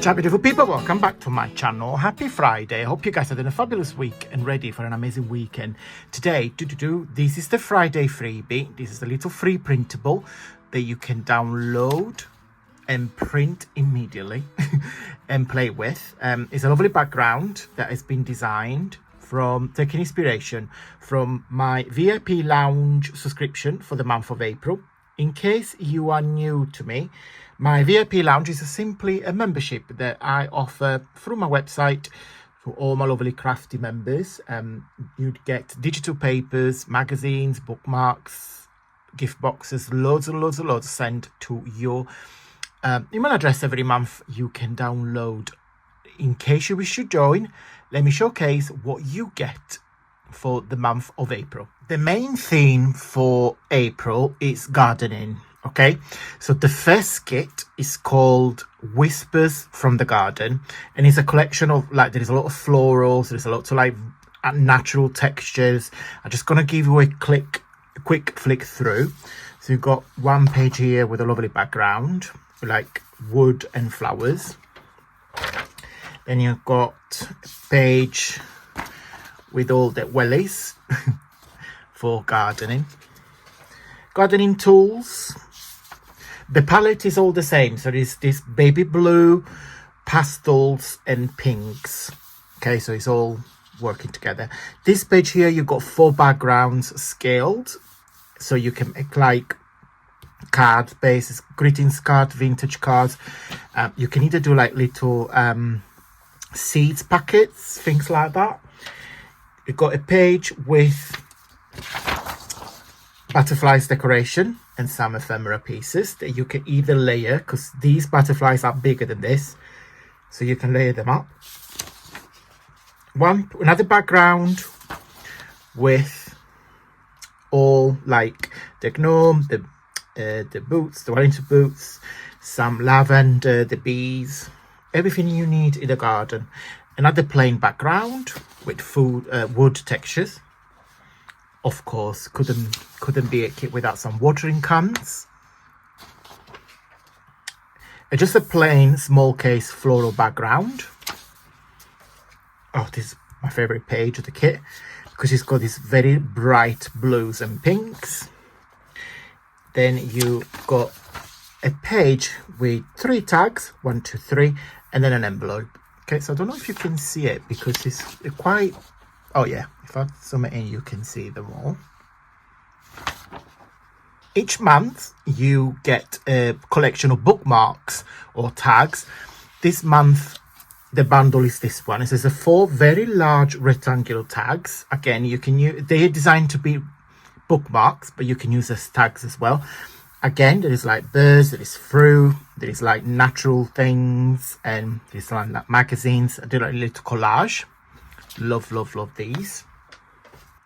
Ciao beautiful people, welcome back to my channel. Happy Friday. I hope you guys are having a fabulous week and ready for an amazing weekend. Today, this is the Friday freebie. This is a little free printable that you can download and print immediately and play with. It's a lovely background that has been designed from taking inspiration from my VIP lounge subscription for the month of April. In case you are new to me, my VIP lounge is simply a membership that I offer through my website for all my lovely crafty members. You'd get digital papers, magazines, bookmarks, gift boxes, loads and loads and loads sent to your email address every month. You can download. In case you wish to join, let me showcase what you get for the month of April. The main theme for April is gardening. Okay, so the first kit is called Whispers from the Garden, and it's a collection of, like, there is a lot of florals, there's a lot of like natural textures. I'm just gonna give you a quick flick through. So you've got one page here with a lovely background, like wood and flowers. Then you've got a page with all the wellies for gardening tools. The palette is all the same, so there's this baby blue, pastels and pinks. Okay, so it's all working together. This page here, you've got 4 backgrounds scaled, so you can make like card bases, greetings card, vintage cards. You can either do like little seeds packets, things like that. You've got a page with butterflies decoration and some ephemera pieces that you can either layer, because these butterflies are bigger than this, so you can layer them up. Another background with all like the gnome, the boots, the Wellington boots, some lavender, the bees, everything you need in the garden. Another plain background with wood textures. Of course, couldn't be a kit without some watering cans. And just a plain small case floral background. Oh, this is my favorite page of the kit because it's got these very bright blues and pinks. Then you got a page with 3 tags, 1, 2, 3, and then an envelope. Okay, so I don't know if you can see it because it's quite, oh yeah, if I zoom it in, you can see them all. Each month you get a collection of bookmarks or tags. This month the bundle is this one. It says 4 very large rectangular tags. Again, you can use, they're designed to be bookmarks, but you can use as tags as well. Again, there is like birds, there is fruit, there is like natural things, and there's like magazines. I do like a little collage. Love these.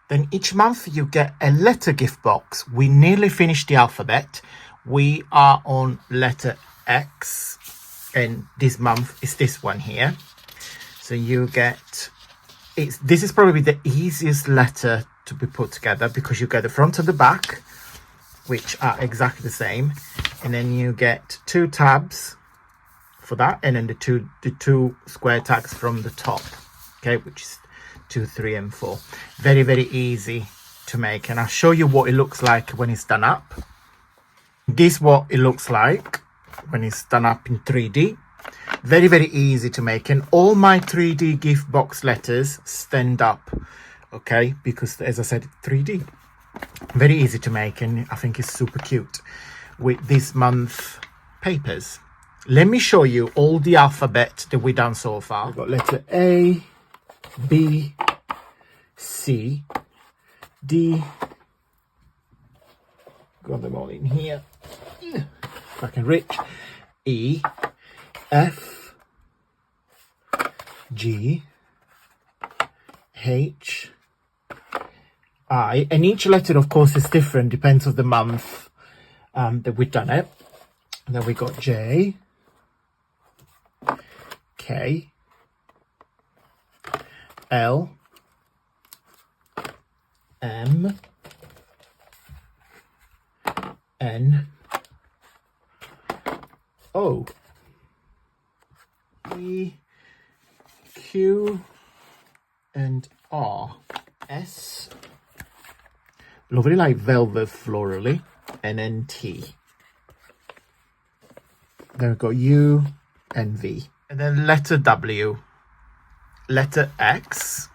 Then each month you get a letter gift box. We nearly finished the alphabet. We are on letter X, and this month is this one here. So you get, this is probably the easiest letter to be put together because you get the front and the back, which are exactly the same, and then you get 2 tabs for that, and then the two square tags from the top. Okay, which is 2, 3 and 4. Very easy to make, and I'll show you what it looks like when it's done up. This is what it looks like when it's done up in 3D. Very easy to make, and all my 3D gift box letters stand up, okay, because as I said, 3D. Very easy to make, and I think it's super cute with this month papers. Let me show you all the alphabet that we've done so far. We've got letter A, B, C, D. Got them all in here. If I can reach. E, F, G, H, I. And each letter, of course, is different, depends on the month that we've done it. And then we got J, K, L, M, N, O. Q and R S. Lovely, like velvet florally. And then T. There we go, U and V. And then letter W. Letter X.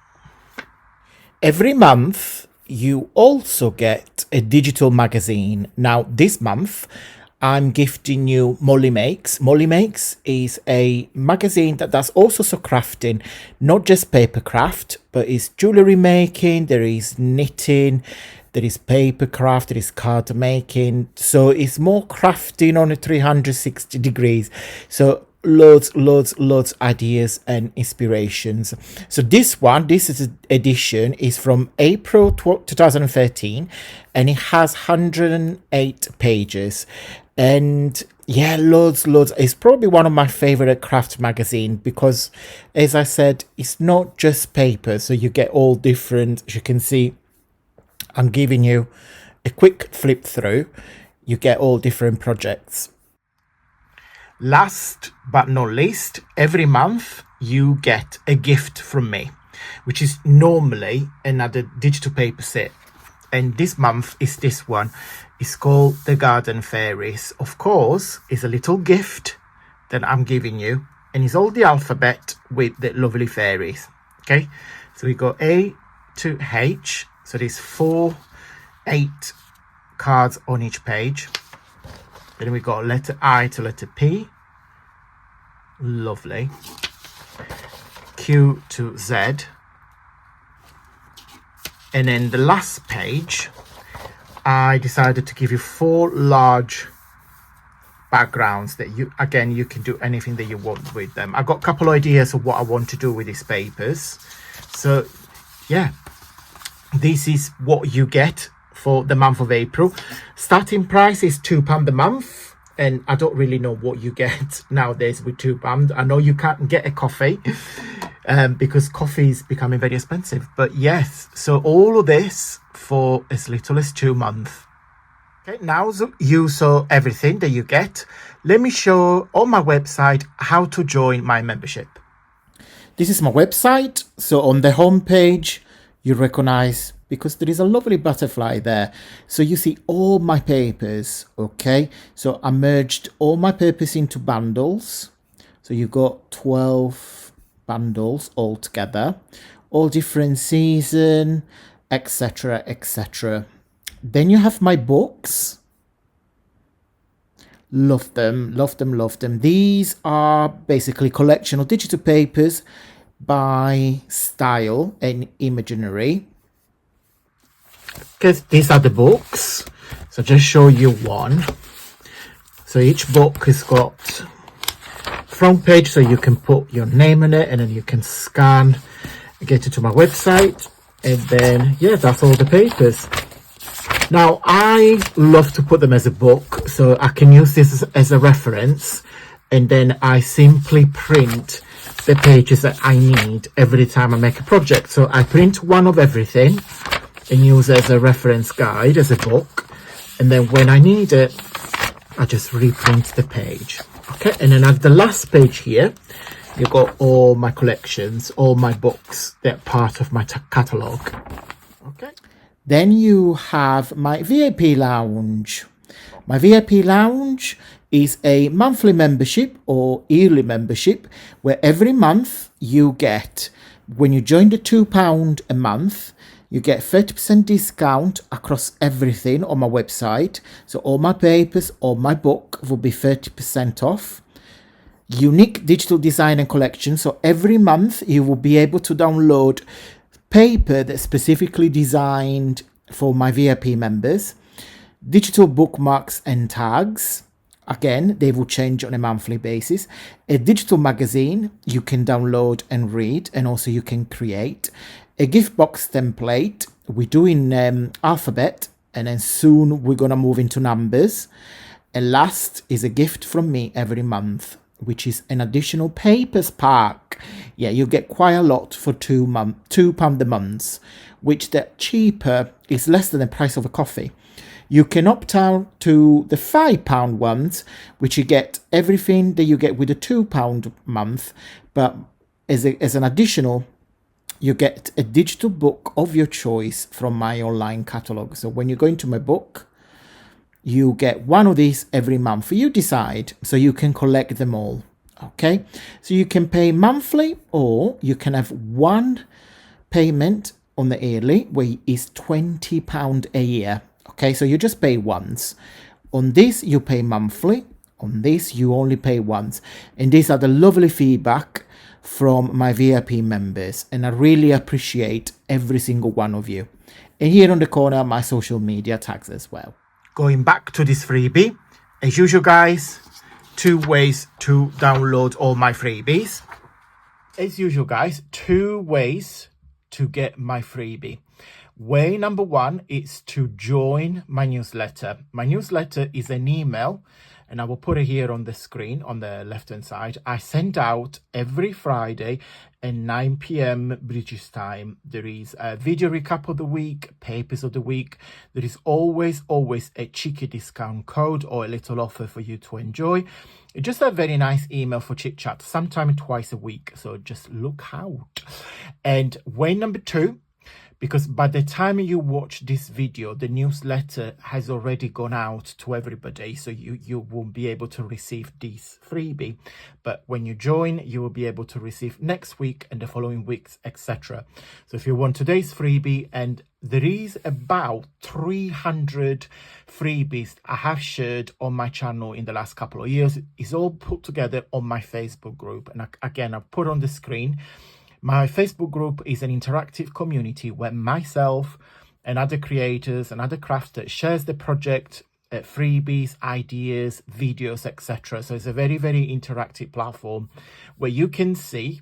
Every month you also get a digital magazine. Now this month I'm gifting you Molly Makes. Molly Makes is a magazine that does all sorts of crafting, not just paper craft, but it's jewellery making, there is knitting, there is paper craft, there is card making. So it's more crafting on a 360 degrees. So loads ideas and inspirations. So this edition is from April 2013 and it has 108 pages. And yeah, loads. It's probably one of my favorite craft magazine because, as I said, it's not just paper. So you get all different, as you can see, I'm giving you a quick flip through. You get all different projects. Last but not least, every month you get a gift from me, which is normally another digital paper set. And this month is this one. It's called the Garden Fairies. Of course, it's a little gift that I'm giving you. And it's all the alphabet with the lovely fairies. Okay, so we got A to H. So there's 8 cards on each page. Then we got letter I to letter P. Lovely. Q to Z. And then the last page, I decided to give you 4 large backgrounds that you can do anything that you want with them. I got a couple of ideas of what I want to do with these papers. So yeah, this is what you get for the month of April. Starting price is £2 a month, and I don't really know what you get nowadays with £2. I know you can't get a coffee because coffee is becoming very expensive, but yes, so all of this for as little as 2 months. Okay, now you saw everything that you get. Let me show on my website how to join my membership. This is my website. So on the home page, you recognize, because there is a lovely butterfly there. So you see all my papers, okay? So I merged all my papers into bundles. So you got 12 bundles all together, all different season, etc, etc. Then you have my books. Love them. These are basically collection of digital papers by style and imaginary. Because these are the books. So just show you one. So each book has got front page, so you can put your name in it, and then you can scan, get it to my website, and then yeah, that's all the papers. Now I love to put them as a book, so I can use this as a reference, and then I simply print the pages that I need every time I make a project. So I print one of everything and use it as a reference guide, as a book, and then when I need it, I just reprint the page. Okay, and then at the last page here, you've got all my collections, all my books that are part of my catalogue. Okay. Then you have my VIP lounge. My VIP lounge is a monthly membership or yearly membership where every month you get, when you join the £2 a month, you get 30% discount across everything on my website. So all my papers, all my book will be 30% off. Unique digital design and collection. So every month you will be able to download paper that's specifically designed for my VIP members. Digital bookmarks and tags. Again, they will change on a monthly basis. A digital magazine you can download and read, and also you can create. A gift box template. We're doing alphabet, and then soon we're going to move into numbers. And last is a gift from me every month, which is an additional papers pack. Yeah, you get quite a lot for £2 a month, which the cheaper is less than the price of a coffee. You can opt out to the £5 ones, which you get everything that you get with a £2 month, but as an additional, you get a digital book of your choice from my online catalog. So when you go into my book, you get one of these every month. You decide, so you can collect them all. Okay, so you can pay monthly, or you can have one payment on the yearly, where is £20 a year. Okay, so you just pay once. On this, you pay monthly. On this, you only pay once. And these are the lovely feedback from my VIP members, and I really appreciate every single one of you. And here on the corner, my social media tags as well. Going back to this freebie, as usual, guys, 2 ways to download all my freebies. As usual, guys, 2 ways to get my freebie. Way number 1 is to join my newsletter. My newsletter is an email, and I will put it here on the screen on the left hand side. I send out every Friday at 9 p.m. British time. There is a video recap of the week, papers of the week. There is always a cheeky discount code or a little offer for you to enjoy. It's just a very nice email for chit chat, sometime twice a week. So just look out. And way number 2, because by the time you watch this video, the newsletter has already gone out to everybody, so you won't be able to receive this freebie. But when you join, you will be able to receive next week and the following weeks, etc. So if you want today's freebie, and there is about 300 freebies I have shared on my channel in the last couple of years. It's all put together on my Facebook group, and again, I've put on the screen. My Facebook group is an interactive community where myself and other creators and other crafters shares the project, freebies, ideas, videos, etc. So it's a very interactive platform where you can see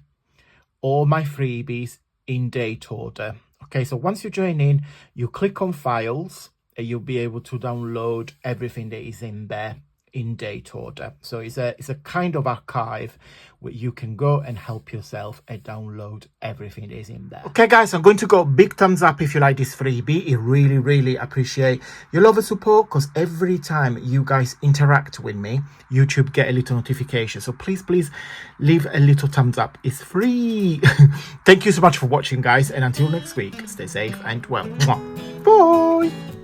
all my freebies in date order. Okay, so once you join in, you click on files and you'll be able to download everything that is in there in date order. So it's a kind of archive where you can go and help yourself and download everything that is in there. Okay, guys, I'm going to go big thumbs up if you like this freebie. I really appreciate your love and support, because every time you guys interact with me, YouTube get a little notification. So please leave a little thumbs up. It's free. Thank you so much for watching, guys, and until next week, stay safe and well. Bye.